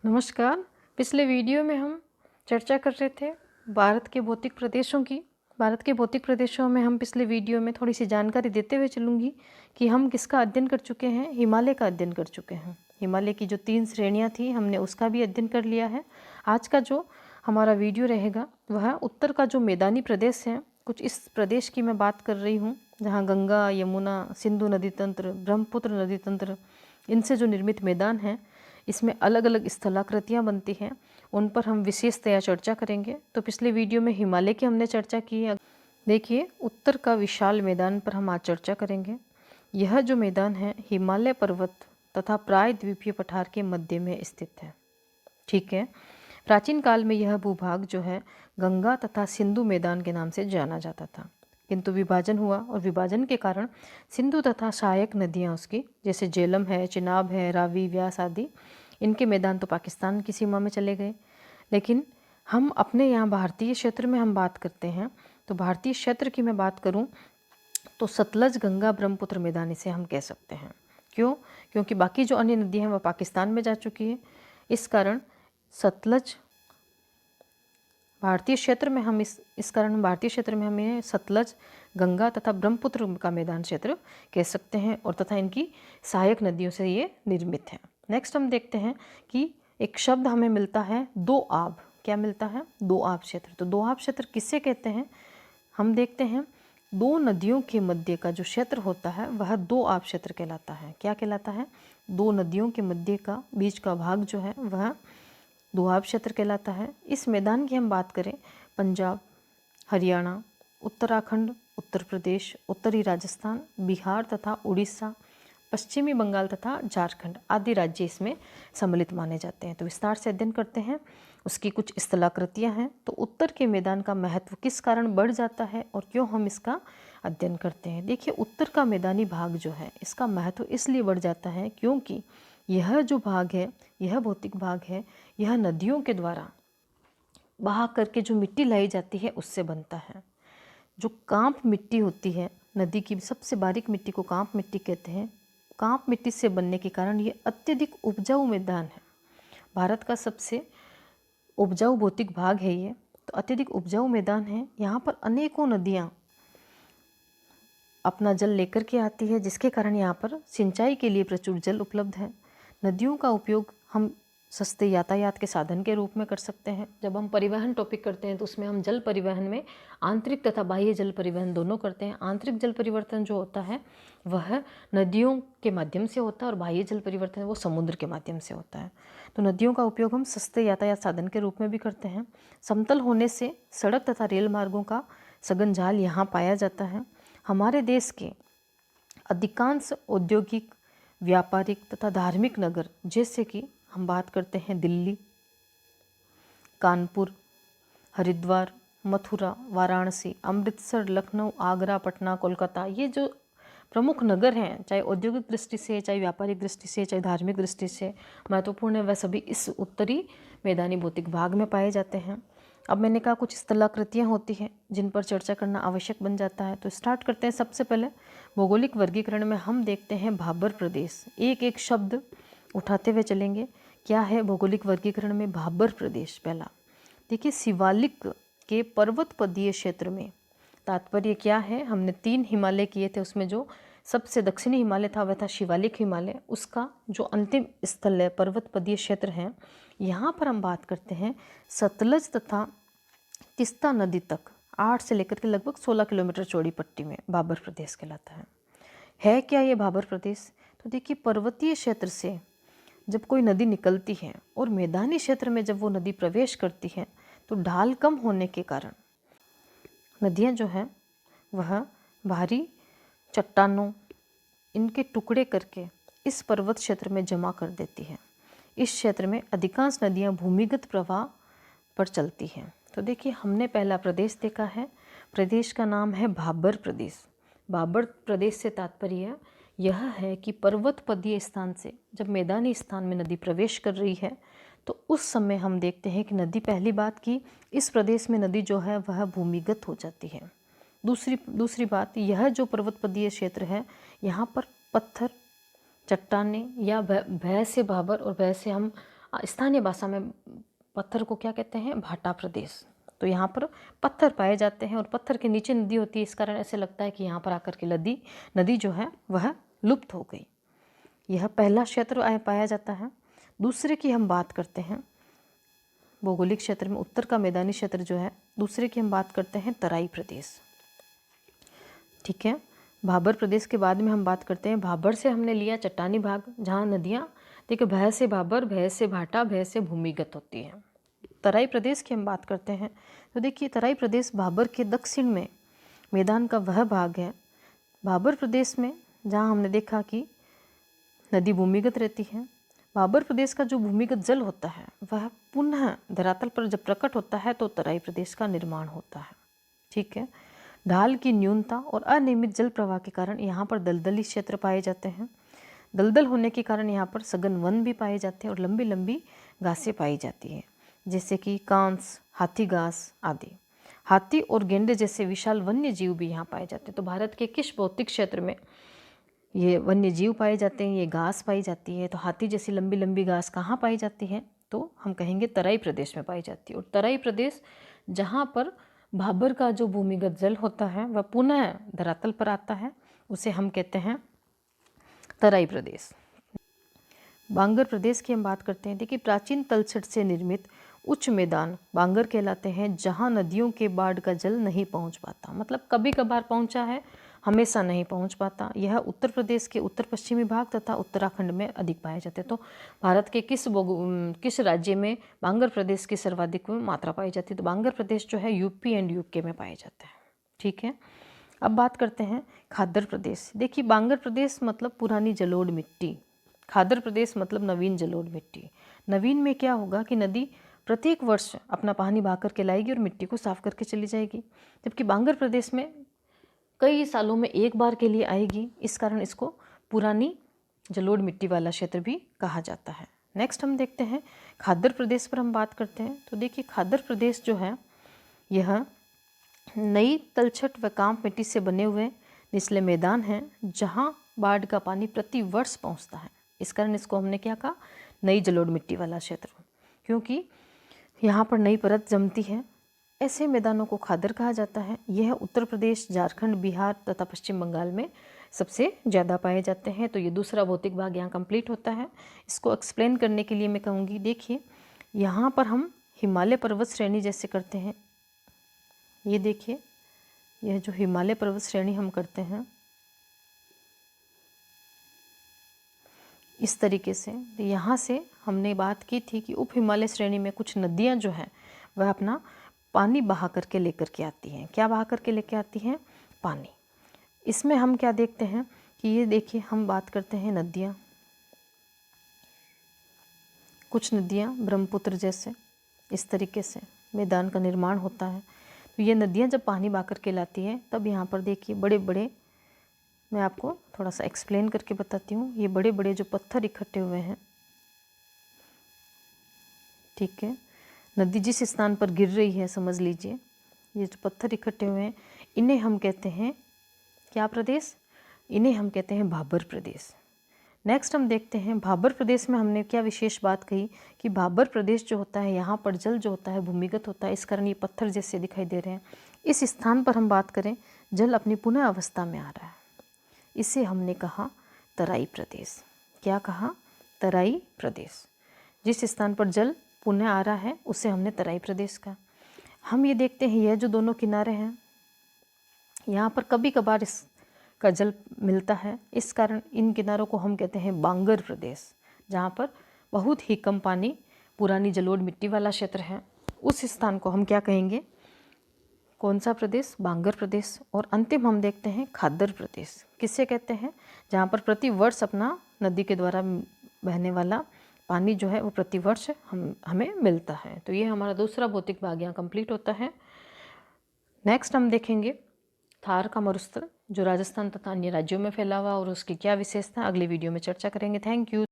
नमस्कार। पिछले वीडियो में हम चर्चा कर रहे थे भारत के भौतिक प्रदेशों की। भारत के भौतिक प्रदेशों में हम पिछले वीडियो में थोड़ी सी जानकारी देते हुए चलूँगी कि हम किसका अध्ययन कर चुके हैं। हिमालय का अध्ययन कर चुके हैं। हिमालय की जो 3 श्रेणियाँ थी हमने उसका भी अध्ययन कर लिया है। आज का जो हमारा वीडियो रहेगा वह उत्तर का जो मैदानी प्रदेश है, कुछ इस प्रदेश की मैं बात कर रही हूँ जहाँ गंगा, यमुना, सिंधु नदी तंत्र, ब्रह्मपुत्र नदी तंत्र, इनसे जो निर्मित मैदान है, इसमें अलग अलग स्थलाकृतियाँ बनती हैं, उन पर हम विशेषतया चर्चा करेंगे। तो पिछले वीडियो में हिमालय की हमने चर्चा की है। देखिए, उत्तर का विशाल मैदान पर हम आज चर्चा करेंगे। यह जो मैदान है हिमालय पर्वत तथा प्रायद्वीपीय पठार के मध्य में स्थित है। ठीक है। प्राचीन काल में यह भूभाग जो है गंगा तथा सिंधु मैदान के नाम से जाना जाता था, किंतु विभाजन हुआ और विभाजन के कारण सिंधु तथा सहायक नदियाँ उसकी, जैसे झेलम है, चिनाब है, रावी, व्यास आदि, इनके मैदान तो पाकिस्तान की सीमा में चले गए। लेकिन हम अपने यहाँ भारतीय क्षेत्र में हम बात करते हैं, तो भारतीय क्षेत्र की मैं बात करूँ तो सतलज, गंगा, ब्रह्मपुत्र मैदान इसे हम कह सकते हैं। क्यों? क्योंकि बाकी जो अन्य नदियाँ हैं वह पाकिस्तान में जा चुकी है। इस कारण सतलज भारतीय क्षेत्र में हम इस कारण हम भारतीय क्षेत्र में हमें सतलज, गंगा तथा ब्रह्मपुत्र का मैदान क्षेत्र कह सकते हैं, और तथा इनकी सहायक नदियों से ये निर्मित है। नेक्स्ट हम देखते हैं कि एक शब्द हमें मिलता है दो आब। क्या मिलता है? दो आब क्षेत्र। तो दो आब क्षेत्र किससे कहते हैं? हम देखते हैं दो नदियों के मध्य का जो क्षेत्र होता है वह दो आब क्षेत्र कहलाता है। क्या कहलाता है? दो नदियों के मध्य का बीच का भाग जो है वह दोआब क्षेत्र कहलाता है। इस मैदान की हम बात करें, पंजाब, हरियाणा, उत्तराखंड, उत्तर प्रदेश, उत्तरी राजस्थान, बिहार तथा उड़ीसा, पश्चिमी बंगाल तथा झारखंड आदि राज्य इसमें सम्मिलित माने जाते हैं। तो विस्तार से अध्ययन करते हैं। उसकी कुछ स्थलाकृतियाँ हैं। तो उत्तर के मैदान का महत्व किस कारण बढ़ जाता है और क्यों हम इसका अध्ययन करते हैं? देखिए, उत्तर का मैदानी भाग जो है इसका महत्व इसलिए बढ़ जाता है क्योंकि यह जो भाग है, यह भौतिक भाग है, यह नदियों के द्वारा बहा करके जो मिट्टी लाई जाती है उससे बनता है। जो कांप मिट्टी होती है, नदी की सबसे बारीक मिट्टी को कांप मिट्टी कहते हैं। कांप मिट्टी से बनने के कारण ये अत्यधिक उपजाऊ मैदान है। भारत का सबसे उपजाऊ भौतिक भाग है ये। तो अत्यधिक उपजाऊ मैदान है। यहाँ पर अनेकों नदियाँ अपना जल लेकर के आती है, जिसके कारण यहाँ पर सिंचाई के लिए प्रचुर जल उपलब्ध है। नदियों का उपयोग हम सस्ते यातायात के साधन के रूप में कर सकते हैं। जब हम परिवहन टॉपिक करते हैं तो उसमें हम जल परिवहन में आंतरिक तथा बाह्य जल परिवहन दोनों करते हैं। आंतरिक जल परिवर्तन जो होता है वह नदियों के माध्यम से होता है और बाह्य जल परिवर्तन वो समुद्र के माध्यम से होता है। तो नदियों का उपयोग हम सस्ते यातायात साधन के रूप में भी करते हैं। समतल होने से सड़क तथा रेल मार्गों का सघन जाल यहाँ पाया जाता है। हमारे देश के अधिकांश औद्योगिक, व्यापारिक तथा धार्मिक नगर, जैसे कि हम बात करते हैं दिल्ली, कानपुर, हरिद्वार, मथुरा, वाराणसी, अमृतसर, लखनऊ, आगरा, पटना, कोलकाता, ये जो प्रमुख नगर हैं, चाहे औद्योगिक दृष्टि से, चाहे व्यापारिक दृष्टि से, चाहे धार्मिक दृष्टि से महत्वपूर्ण है, वह सभी इस उत्तरी मैदानी भौतिक भाग में पाए जाते हैं। अब मैंने कहा कुछ स्थलाकृतियाँ होती हैं जिन पर चर्चा करना आवश्यक बन जाता है। तो स्टार्ट करते हैं। सबसे पहले भौगोलिक वर्गीकरण में हम देखते हैं भाबर प्रदेश। एक एक शब्द उठाते हुए चलेंगे। क्या है भौगोलिक वर्गीकरण में भाबर प्रदेश? पहला देखिए, शिवालिक के पर्वतपदीय क्षेत्र में। तात्पर्य क्या है? हमने 3 हिमालय किए थे, उसमें जो सबसे दक्षिणी हिमालय था वह था शिवालिक हिमालय। उसका जो अंतिम स्थल है पर्वतपदीय क्षेत्र है, यहाँ पर हम बात करते हैं सतलज तथा तिस्ता नदी तक 8 से लेकर के लगभग 16 किलोमीटर चौड़ी पट्टी में भाबर प्रदेश कहलाता है क्या ये भाबर प्रदेश? तो देखिए, पर्वतीय क्षेत्र से जब कोई नदी निकलती है और मैदानी क्षेत्र में जब वो नदी प्रवेश करती है तो ढाल कम होने के कारण नदियाँ जो हैं वह भारी चट्टानों, इनके टुकड़े करके इस पर्वत क्षेत्र में जमा कर देती है। इस क्षेत्र में अधिकांश नदियाँ भूमिगत प्रवाह पर चलती हैं। तो देखिए, हमने पहला प्रदेश देखा है। प्रदेश का नाम है भाबर प्रदेश। भाबर प्रदेश से तात्पर्य यह है कि पर्वतपदीय स्थान से जब मैदानी स्थान में नदी प्रवेश कर रही है तो उस समय हम देखते हैं कि नदी, पहली बात की इस प्रदेश में नदी जो है वह भूमिगत हो जाती है। दूसरी बात, यह जो पर्वतपदीय क्षेत्र है यहाँ पर पत्थर, चट्टानें या भय से भाबर और भय से हम स्थानीय भाषा में पत्थर को क्या कहते हैं, भाटा प्रदेश। तो यहाँ पर पत्थर पाए जाते हैं और पत्थर के नीचे नदी होती है, इस कारण ऐसे लगता है कि यहाँ पर आकर के नदी जो है वह लुप्त हो गई। यह पहला क्षेत्र पाया जाता है। दूसरे की हम बात करते हैं, भौगोलिक क्षेत्र में उत्तर का मैदानी क्षेत्र जो है, दूसरे की हम बात करते हैं तराई प्रदेश। ठीक है, भाबर प्रदेश के बाद में हम बात करते हैं, भाबर से हमने लिया चट्टानी भाग, जहाँ नदियाँ देखिए भय से भाबर, भय से भाटा, भय से भूमिगत होती है। तराई प्रदेश की हम बात करते हैं तो देखिए तराई प्रदेश भाबर के दक्षिण में मैदान का वह भाग है। भाबर प्रदेश में जहाँ हमने देखा कि नदी भूमिगत रहती है, भाबर प्रदेश का जो भूमिगत जल होता है वह पुनः धरातल पर जब प्रकट होता है तो तराई प्रदेश का निर्माण होता है। ठीक है, ढाल की न्यूनता और अनियमित जल प्रवाह के कारण यहाँ पर दलदली क्षेत्र पाए जाते हैं। दलदल होने के कारण यहाँ पर सघन वन भी पाए जाते हैं और लंबी लंबी घासें पाई जाती हैं, जैसे कि कांस, हाथी घास आदि। हाथी और गेंडे जैसे विशाल वन्य जीव भी यहाँ पाए जाते हैं। तो भारत के किस भौतिक क्षेत्र में ये वन्य जीव पाए जाते हैं, ये घास पाई जाती है? तो हाथी जैसी लंबी लंबी घास कहाँ पाई जाती है? तो हम कहेंगे तराई प्रदेश में पाई जाती है। और तराई प्रदेश जहाँ पर भाबर का जो भूमिगत जल होता है वह पुनः धरातल पर आता है, उसे हम कहते हैं तराई प्रदेश। बांगर प्रदेश की हम बात करते हैं। देखिए प्राचीन तलछट से निर्मित उच्च मैदान बांगर कहलाते हैं, जहाँ नदियों के बाढ़ का जल नहीं पहुँच पाता। मतलब कभी कभार पहुँचा है, हमेशा नहीं पहुँच पाता। यह उत्तर प्रदेश के उत्तर पश्चिमी भाग तथा उत्तराखंड में अधिक पाए जाते हैं। तो भारत के किस राज्य में बांगर प्रदेश की सर्वाधिक मात्रा पाई जाती है? तो बांगर प्रदेश जो है यूपी एंड यूके में पाए जाते हैं। ठीक है, अब बात करते हैं खादर प्रदेश। देखिए बांगर प्रदेश मतलब पुरानी जलोढ़ मिट्टी, खादर प्रदेश मतलब नवीन जलोढ़ मिट्टी। नवीन में क्या होगा कि नदी प्रत्येक वर्ष अपना पानी बहा करके लाएगी और मिट्टी को साफ करके चली जाएगी, जबकि बांगर प्रदेश में कई सालों में एक बार के लिए आएगी, इस कारण इसको पुरानी जलोढ़ मिट्टी वाला क्षेत्र भी कहा जाता है। नेक्स्ट हम देखते हैं खादर प्रदेश पर हम बात करते हैं। तो देखिए खादर प्रदेश जो है यह नई तलछट व कांप मिट्टी से बने हुए निचले मैदान हैं, जहाँ बाढ़ का पानी प्रति वर्ष पहुँचता है। इस कारण इसको हमने क्या कहा, नई जलोढ़ मिट्टी वाला क्षेत्र, क्योंकि यहाँ पर नई परत जमती है। ऐसे मैदानों को खादर कहा जाता है। यह उत्तर प्रदेश, झारखंड, बिहार तथा पश्चिम बंगाल में सबसे ज़्यादा पाए जाते हैं। तो ये दूसरा भौतिक भाग यहाँ कंप्लीट होता है। इसको एक्सप्लेन करने के लिए मैं कहूँगी, देखिए यहाँ पर हम हिमालय पर्वत श्रेणी जैसे करते हैं। ये देखिए, यह जो हिमालय पर्वत श्रेणी हम करते हैं इस तरीके से, तो यहाँ से हमने बात की थी कि उप हिमालय श्रेणी में कुछ नदियाँ जो हैं वह अपना पानी बहा करके लेकर के आती हैं। क्या बहा करके लेके आती हैं? पानी। इसमें हम क्या देखते हैं कि ये देखिए हम बात करते हैं नदियाँ, कुछ नदियाँ ब्रह्मपुत्र जैसे इस तरीके से मैदान का निर्माण होता है। तो ये नदियाँ जब पानी बहा करके लाती हैं तब यहाँ पर देखिए बड़े बड़े, मैं आपको थोड़ा सा एक्सप्लेन करके बताती हूँ। ये बड़े बड़े जो पत्थर इकट्ठे हुए हैं, ठीक है, नदी जिस स्थान पर गिर रही है समझ लीजिए, ये जो पत्थर इकट्ठे हुए हैं इन्हें हम कहते हैं क्या प्रदेश? इन्हें हम कहते हैं भाबर प्रदेश। नेक्स्ट हम देखते हैं भाबर प्रदेश में हमने क्या विशेष बात कही कि भाबर प्रदेश जो होता है यहाँ पर जल जो होता है भूमिगत होता है, इस कारण ये पत्थर जैसे दिखाई दे रहे हैं। इस स्थान पर हम बात करें जल अपनी पुनः अवस्था में आ रहा है, इसे हमने कहा तराई प्रदेश। क्या कहा? तराई प्रदेश। जिस स्थान पर जल पुनः आ रहा है उसे हमने तराई प्रदेश कहा। हम ये देखते हैं यह जो दोनों किनारे हैं यहाँ पर कभी कभार इसका जल मिलता है, इस कारण इन किनारों को हम कहते हैं बांगर प्रदेश। जहाँ पर बहुत ही कम पानी, पुरानी जलोढ़ मिट्टी वाला क्षेत्र है, उस स्थान को हम क्या कहेंगे? कौन सा प्रदेश? बांगर प्रदेश। और अंतिम हम देखते हैं खादर प्रदेश। किससे कहते हैं? जहाँ पर प्रति वर्ष अपना नदी के द्वारा बहने वाला पानी जो है वो प्रति वर्ष हमें मिलता है। तो ये हमारा दूसरा भौतिक भाग यहाँ कंप्लीट होता है। नेक्स्ट हम देखेंगे थार का मरुस्थल, जो राजस्थान तथा अन्य राज्यों में फैला हुआ और उसकी क्या विशेषता, अगले वीडियो में चर्चा करेंगे। Thank you.